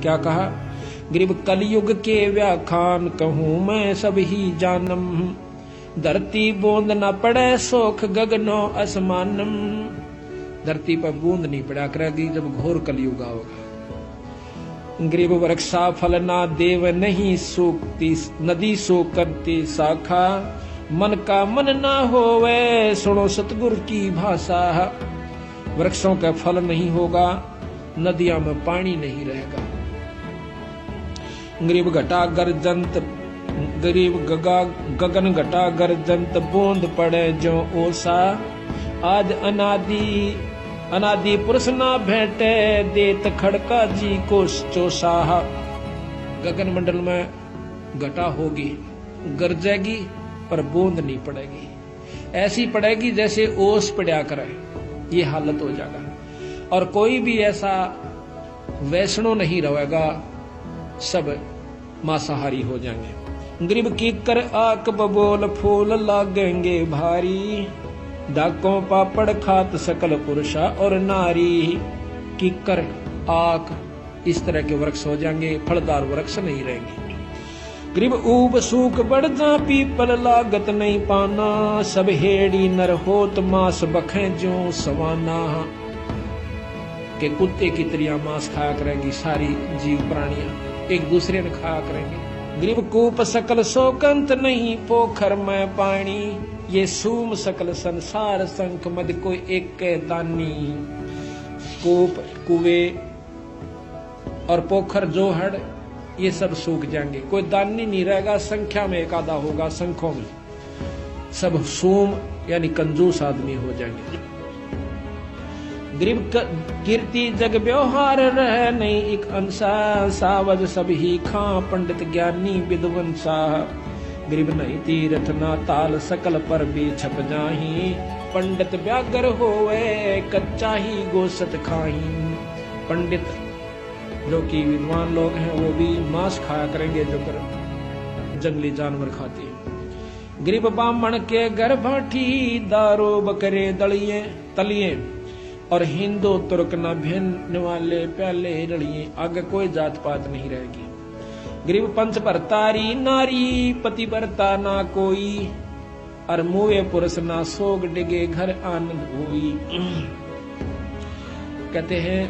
क्या कहा? गरीब कलयुग के व्याख्यान कहूं मैं सब ही जानम, धरती बूंद न पड़े सोख गगनो असमानम। धरती पर बूंद नहीं पड़ा करेगी जब घोर कलयुग होगा। गरीब वृक्षा फल ना देव नहीं सूखती, नदी सो करती शाखा, मन का मन ना होवे सुनो सतगुरु की भाषा। वृक्षों का फल नहीं होगा, नदियों में पानी नहीं रहेगा। गरीब घटा गर्जंत, गरीब गगन घटा गर्जंत, बूंद पड़े जो ओसा, आज अनादि पुरुष ना भेंटे, देत खड़का जी को चोसा। गगन मंडल में घटा होगी, गरजेगी पर बूंद नहीं पड़ेगी, ऐसी पड़ेगी जैसे ओस पड़ा करे, ये हालत हो जाएगा। और कोई भी ऐसा वैष्णो नहीं रहेगा, सब मांसाहारी हो जाएंगे। गरीब कीकर आक बबोल फूल लागेंगे भारी, डाकों पापड़ खात सकल पुरुषा और नारी। कीकर आक इस तरह के वृक्ष हो जाएंगे, फलदार वृक्ष नहीं रहेंगे। गरीब ऊब सूख बढ़ जा पीपल लागत नहीं पाना, सब हेड़ी नर होत मांस बखें जो सवाना। के कुत्ते की तरह मांस खाया करेंगी सारी जीव प्राणियां, एक दूसरे ने खाया करेंगे। गरीब कूप सकल शोकंत नहीं पोखर में पानी, ये सूम सकल संसार संख मद कोई एक के दानी। कूप कुएं और पोखर जोहड़ ये सब सूख जाएंगे, कोई दानी नहीं रहेगा, संख्या में एक आधा होगा, संखों में सब सूम यानी कंजूस आदमी हो जाएंगे। गरीब कीर्ति जग व्यवहार रह नहीं एक अंसा, सावज सब ही खां पंडित ज्ञानी विद्वंसा। गरीब नहीं तीर्थ ना ताल सकल पर भी छप जाही, पंडित व्यागर होवे कच्चा ही गोसत खाही। पंडित जो कि विद्वान लोग हैं वो भी मांस खाया करेंगे जो कर जंगली जानवर खाते हैं। गरीब ब्राह्मण के घर भाठी, दारो बकरे दलिए तलिए, और हिंदू तुर्क न भिन्न वाले प्याले रड़िए। आगे कोई जात पात नहीं रहेगी। गरीब पंच भरतारी नारी, पति भरता ना कोई, और मुए पुरुष ना सोग डिगे घर आनंद हुई। कहते हैं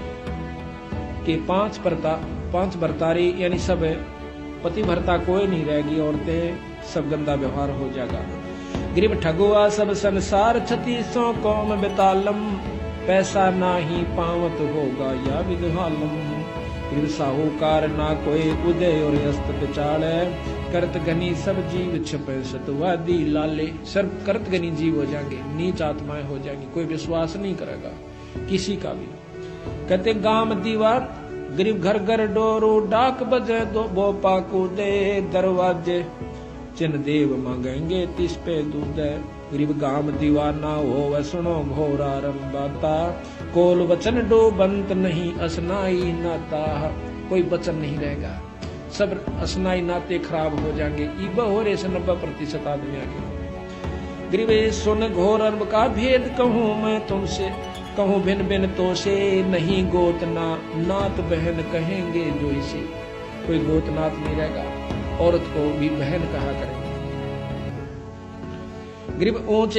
कि पांच भरतारी यानी सब पति भरता कोई नहीं रहेगी, औरतें सब गंदा व्यवहार हो जाएगा। गरीब ठगुआ सब संसार, 3600 कौम बेतालम, पैसा ना ही पावत होगा या विद्वालम। गरीब साहूकार ना कोई उदय और अस्त बिचाड़े, करत घनी सब जीव छपे सतवादी लाले। सर्व करत घनी जीव हो जाएंगे, नीच आत्माएं हो जाएंगी, कोई विश्वास नहीं करेगा किसी का भी। कहते गाम दीवार, गरीब घर घर डोरू, डाक बजे दो बोपा कूदे, दरवाजे चिन्ह देव मांगेंगे तिस पे दूध। गरीब गाम दीवाना हो सुनो घोर आरंबाता, कोल वचन डोबंत नहीं असनाई नाता। कोई वचन नहीं रहेगा, सब असनाई नाते खराब हो जाएंगे। ईब हो रहे से 90% आदमी आगे। गरीब सुन घोर अर्ब का भेद कहूं मैं तुमसे, कहूं भिन्न भिन्न तो से नहीं गोतना, नात बहन कहेंगे जो इसे। कोई गोतनाथ नहीं रहेगा, औरत को भी बहन कहा करेंगे। गरीब ऊंच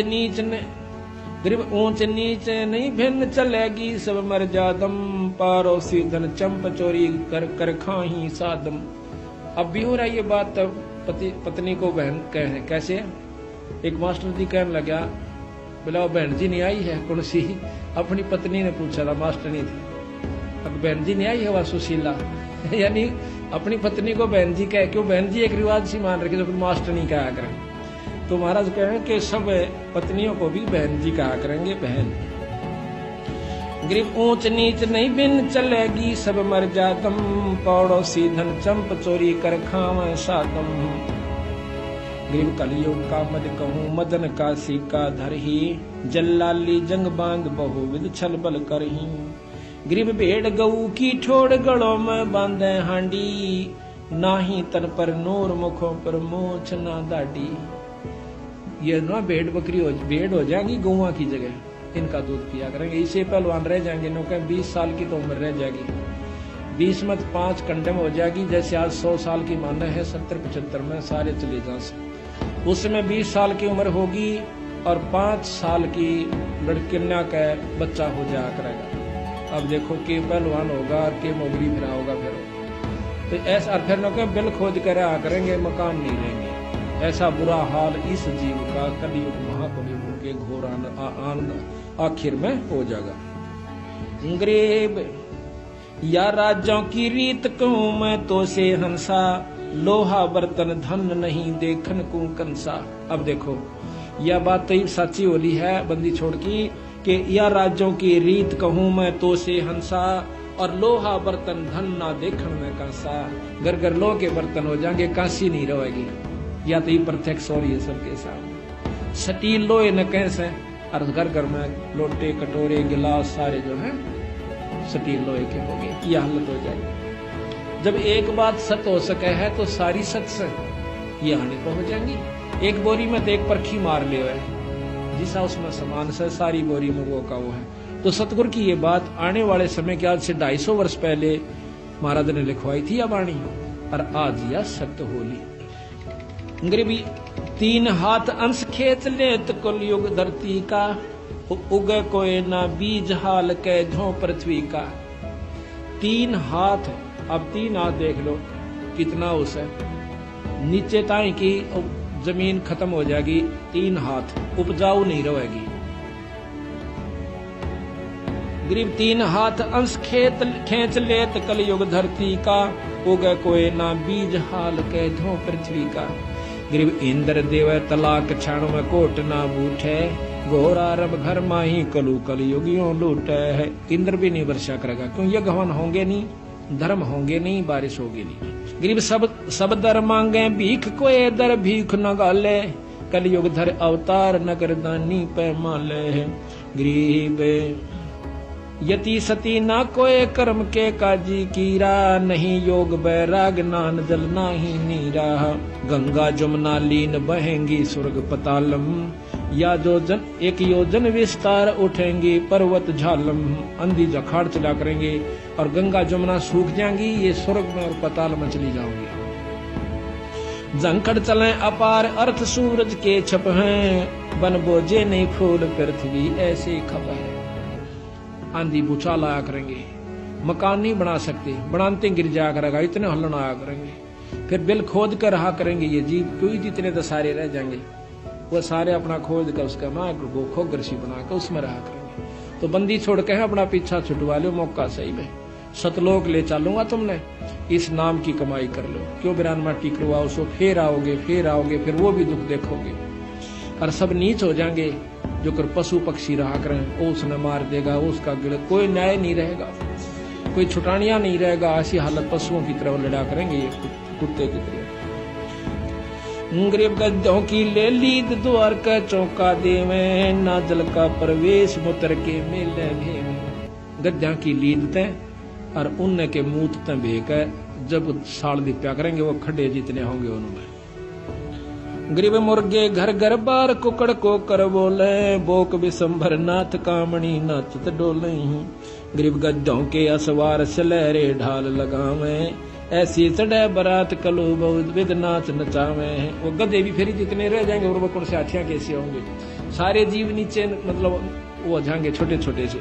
नीच नहीं भिन्न चलेगी, सब मर्यादम, पारोसी धन चंप चोरी कर कर खाही सादम। अब भी हो रहा है ये बात, पत्नी को बहन कहे कैसे। एक मास्टर जी कहने लगा, बोला बहन जी नहीं आई है कौन सी, अपनी पत्नी ने पूछा था, मास्टर नहीं थी। अब बहन जी नहीं आई है वह सुशीला यानी अपनी पत्नी को बहन जी कहे, क्यों बहन जी एक रिवाज सी मान रखी, तो मास्टर नहीं कहा करें। तो महाराज कहें कि सब पत्नियों को भी बहन जी कहा करेंगे, बहन। गरीब ऊंच नीच नहीं बिन चलेगी, सब मर्यादम, पड़ोसी धन चंप चोरी कर खावे सादम। गरीब कलयुग का मद कहूं मदन का सिक्का धरही, जल्लाली जंग बांग बहुविध छल बल करही। गरीब भेड़ गऊ की ठोड़ गलों में बांधे हांडी, नाही तन पर नूर मुखों पर मोछ ना दाढ़ी। ये ना भेड़ हो जाएंगी गौवा की जगह, इनका दूध पिया करेंगे। इसे पहलवान रह जाएंगे, नो 20 साल की तो उम्र रह जाएगी। 20 में 5 कंडम हो जाएगी। जैसे आज 100 साल की माने है, 70-75 में सारे चले जा से। उसमें 20 साल की उम्र होगी और 5 साल की लड़कियां का बच्चा हो जाया करेगा। अब देखो के पहलवान होगा और के मोगरी फिरा होगा फिर। तो ऐसा फिर न बिल खोज कर आ करेंगे, मकान नहीं रहेंगे। ऐसा बुरा हाल इस जीव का कलयुग महाकलयुग के घोर आनंद आखिर में हो जाएगा। गरीब या राजों की रीत कहूं मैं तो से हंसा, लोहा बर्तन धन नहीं देखन को कंसा। अब देखो यह बात तो सच्ची होली है बंदी छोड़ की कि या राजों की रीत कहूं मैं तो से हंसा, और लोहा बर्तन धन ना देखन में कांसा। घर घर लोह के बर्तन हो जाएंगे, कांसी नहीं रहेगी। या तो ये प्रत्यक्ष हो रही है सबके सामने। स्टील लोहे न कैसे, और घर घर में लोटे कटोरे गिलास सारे जो है स्टील लोहे के हो गए। यह हालत हो जाएगी। जब एक बात सत हो सके है तो सारी सत से ये हानि को हो जाएंगी। एक बोरी में तो एक परखी मार ले है, जिसा उसमें सामान से सारी बोरी में वो का वो है। तो सतगुरु की ये बात आने वाले समय के आज से 250 वर्ष पहले महाराज ने लिखवाई थी अब वाणी, और आज यह सत्य होली। गरीबी 3 हाथ अंश खेच ले तो कलयुग धरती का, उगे कोई ना बीज हाल के झों पृथ्वी का। 3 हाथ, अब 3 हाथ देख लो कितना उस है, नीचे ताई की जमीन खत्म हो जाएगी। 3 हाथ उपजाऊ नहीं रहेगी। गरीब 3 हाथ अंश खेच लेत कलयुग धरती का, उगे कोई ना बीज हाल के धो पृथ्वी का। गरीब इंद्र देव तलाक क्षण में कोट ना बूठे, घोरा रब घर माही कलु कलयुगियों लूटे है। इंद्र भी नहीं वर्षा करेगा, क्यों यज्ञ हवन होंगे नहीं, धर्म होंगे नहीं, बारिश होगी नहीं। गरीब सब दर मांगे भीख, कोई दर भीख न गाले, कलयुग धर अवतार नगर दानी पैमाले है। गरीब यति सती ना कोई कर्म के काजी कीरा, नहीं योग बैराग नान जल नाही नीरा। गंगा जमुना लीन बहेंगी स्वर्ग पतालम, या जोजन 1 योजन विस्तार उठेंगी पर्वत झालम। अंधी जखाड़ चला करेंगे और गंगा जमुना सूख जाएंगी, ये स्वर्ग में और पताल में चली जाओगी। जंकड़ चले अपार अर्थ सूरज के छप हैं, बन बोझे नहीं फूल पृथ्वी ऐसे खप है। आंधी भूचाल आया करेंगे, मकान नहीं बना सकते, बनाते गिर जाया करेगा, इतने हलन आया करेंगे। फिर बिल खोद कर रहा करेंगे ये जीव, कोई जितने तो सारे रह जाएंगे, वो सारे अपना खोद कर उसका माँ को खोगरसी बना कर उसमें रहा करेंगे। तो बंदी छोड़ के अपना पीछा छुटवा लो, मौका सही में सतलोक ले चलूंगा तुमने, इस नाम की कमाई कर लो। क्यों बिरान माटी करवाओ सो, फिर आओगे फिर वो भी दुख देखोगे। और सब नीच हो जाएंगे, जो कर पशु पक्षी रहा करें, वो उसने मार देगा, उसका गिड़, कोई न्याय नहीं रहेगा, कोई छुटानिया नहीं रहेगा। ऐसी हालत पशुओं की तरह लड़ा करेंगे ये कुत्ते की तरह। गरीब गद्दों की ले लीद द्वार का चौका देवे, ना जल का प्रवेश मुतर के मेले भेवे। गद्दा की लीद ते और उनने के मूत ते भेक, जब साल दिप्या करेंगे वो खड्डे जितने होंगे उनमें। गरीब मुर्गे घर घर बार कुकड़ को कर बोले, बोक विशंभर नाथ कामणी नाचत डोले। गरीब गद्दों के असवार सलहरे ढाल लगावे, ऐसी चढ़े बरात कलु बहुत विद नाच नचावे। वो गधे भी फिर जितने रह जाएंगे और वो कौन से हाथियां कैसे होंगे, सारे जीव नीचे मतलब वो जाएंगे छोटे छोटे से।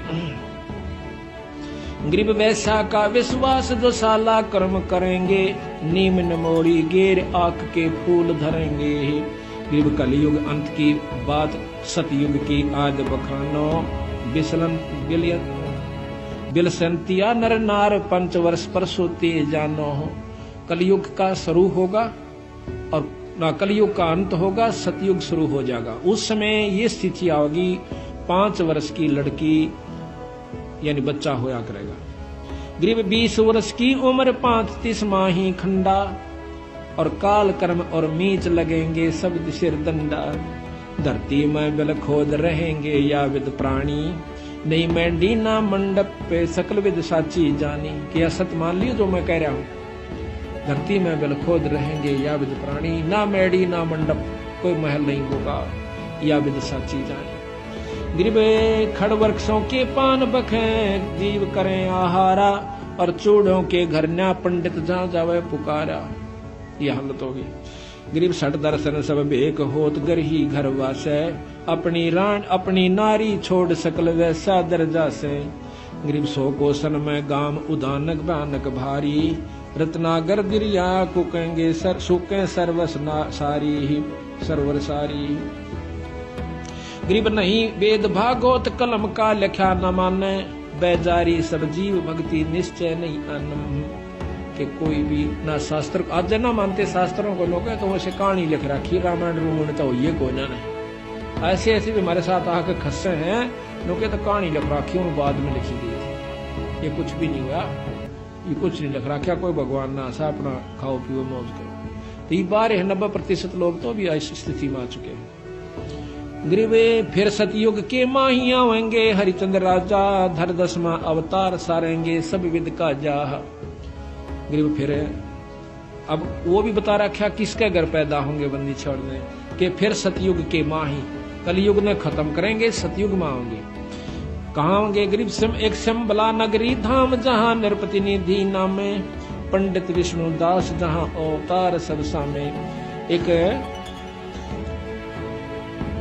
गरीब वैसा का विश्वास जो साला कर्म करेंगे, नीम नमोड़ी गेर आंख के फूल धरेंगे। गरीब कलयुग अंत की बात सतयुग की आद बखानो, बिलसंतिया नर नार 5 वर्ष पर सोते जानो। कलयुग का शुरू होगा और ना कलयुग का अंत होगा, सतयुग शुरू हो जाएगा। उस समय ये स्थिति आओगी, 5 वर्ष की लड़की यानी बच्चा होया करेगा। गरीब 20 वर्ष की उम्र 35 माही खंडा, और काल कर्म और मीच लगेंगे सब सिर दंडा। धरती में बिल खोद रहेंगे या विद प्राणी, नहीं मैंडी ना मंडप पे सकल विद साची जानी। क्या सत मान लियो जो मैं कह रहा हूँ। धरती में बिल खोद रहेंगे या विद प्राणी, ना मैडी ना मंडप, कोई महल नहीं होगा, या विद साची जानी। गरीब खड़ वृक्षों के पान बखें, जीव करें आहारा, और चूड़ों के घर न्या पंडित जहां जावे पुकारा। यह हालत होगी। गरीब सठ दर्शन सब भेक होत घर ही घर वासे, अपनी रान अपनी नारी छोड़ सकल वैसा दर्जा से। गरीब सो कोसन में गाम उदानक भयानक भारी, रत्नागर दिरिया कुकेंगे सुके सर्वस सारी ही सरवर सारी। गरीब नहीं वेद भागवत कलम का लिखा न माने, बेजारी सब जीव भक्ति निश्चय नहीं अनम। कि कोई भी ना शास्त्र आज ना मानते शास्त्रों को लोग, तो वैसे कहानी लिख रखी रामायण रूमायण तो ये को ना नहीं। ऐसे ऐसे भी हमारे साथ आके खस्से हैं लोग, तो कहानी लिख रखी उन बाद में लिखी गई थी। ये कुछ भी नहीं हुआ, ये कुछ नहीं लिख रखा। कोई भगवान ना सा अपना खाओ पियो मौज करो। तो ये 90% लोग तो भी ऐसी स्थिति में आ चुके हैं। गरीबे फिर सतयुग के माही आवेंगे, हरिचंद्र राजा धर 10वां अवतार सारेंगे सब विद का जाह। गरीब फिर अब वो भी बता रखा किसके घर पैदा होंगे बंदी छोड़ने के, फिर सतयुग के माही कलयुग ने खत्म करेंगे, सतयुग में होंगे। कहाँ होंगे गरीब? एक सिम्बला नगरी धाम जहां नृपति निधि नामे, पंडित विष्णु दास जहां अवतार सब सामे। एक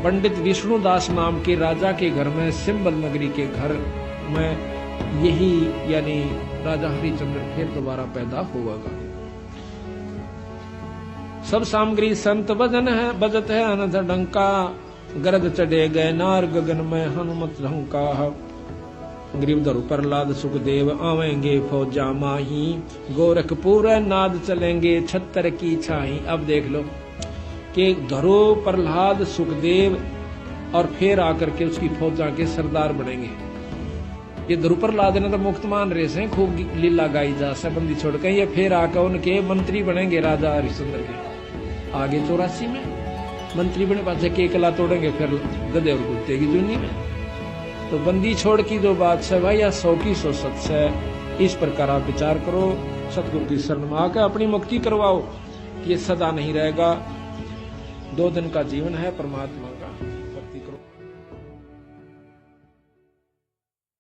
पंडित विष्णु दास नाम के राजा के घर में, सिंबल नगरी के घर में यही यानी राजा हरिचंद्र फिर दोबारा पैदा होगा। सब सामग्री संत भजन है बजत है अनथ डंका, गरद चढ़े गए नार गगन में हनुमत ढंका। गरीब धरु प्रहलाद सुखदेव आवेंगे फौजा माही, गोरखपुर नाद चलेंगे छत्तर की छाही। अब देख लो कि धरु प्रहलाद सुखदेव और फिर आकर के उसकी फौजा के सरदार बनेंगे। ये ध्रुपर लादने तो मुक्त मान रहे से खूब लीला गाई जा बंदी छोड़ के, ये फिर आकर उनके मंत्री बनेंगे राजा हरिश्चंद्र के। आगे 84 में मंत्री बने पाछे के कला तोड़ेंगे फिर गधे और कुत्ते की जूनी में। तो बंदी छोड़ की जो बात है भाई या 100 की 100 सच है। इस प्रकार आप विचार करो, सतगुरु की शरण में आकर अपनी मुक्ति करवाओ। ये सदा नहीं रहेगा, 2 दिन का जीवन है। परमात्मा